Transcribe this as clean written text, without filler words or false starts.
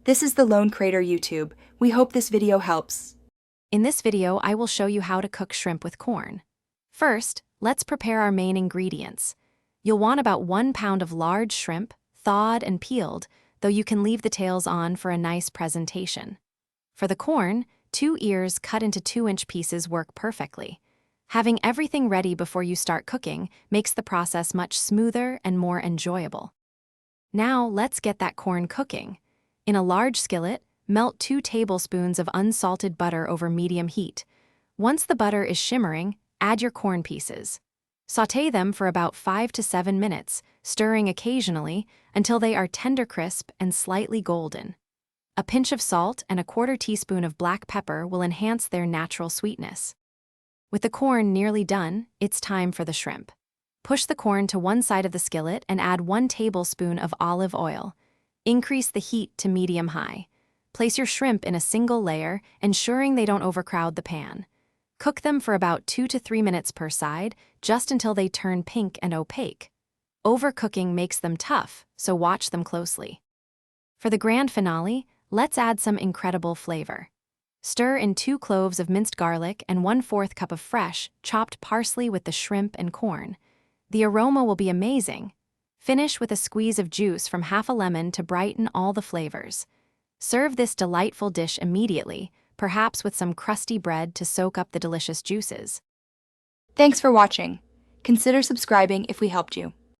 This is the Lone Crater YouTube. We hope this video helps. In this video, I will show you how to cook shrimp with corn. First, let's prepare our main ingredients. You'll want about 1 pound of large shrimp, thawed and peeled, though you can leave the tails on for a nice presentation. For the corn, 2 ears cut into 2-inch pieces work perfectly. Having everything ready before you start cooking makes the process much smoother and more enjoyable. Now, let's get that corn cooking. In a large skillet, melt 2 tablespoons of unsalted butter over medium heat. Once the butter is shimmering, add your corn pieces. Sauté them for about 5 to 7 minutes, stirring occasionally until they are tender crisp and slightly golden. A pinch of salt and 1/4 teaspoon of black pepper will enhance their natural sweetness. With the corn nearly done, it's time for the shrimp. Push the corn to one side of the skillet and add 1 tablespoon of olive oil. Increase the heat to medium-high. Place your shrimp in a single layer, ensuring they don't overcrowd the pan. Cook them for about 2 to 3 minutes per side, just until they turn pink and opaque. Overcooking makes them tough, so watch them closely. For the grand finale, let's add some incredible flavor. Stir in 2 cloves of minced garlic and 1/4 cup of fresh, chopped parsley with the shrimp and corn. The aroma will be amazing. Finish with a squeeze of juice from half a lemon to brighten all the flavors. Serve this delightful dish immediately, perhaps with some crusty bread to soak up the delicious juices. Thanks for watching. Consider subscribing if we helped you.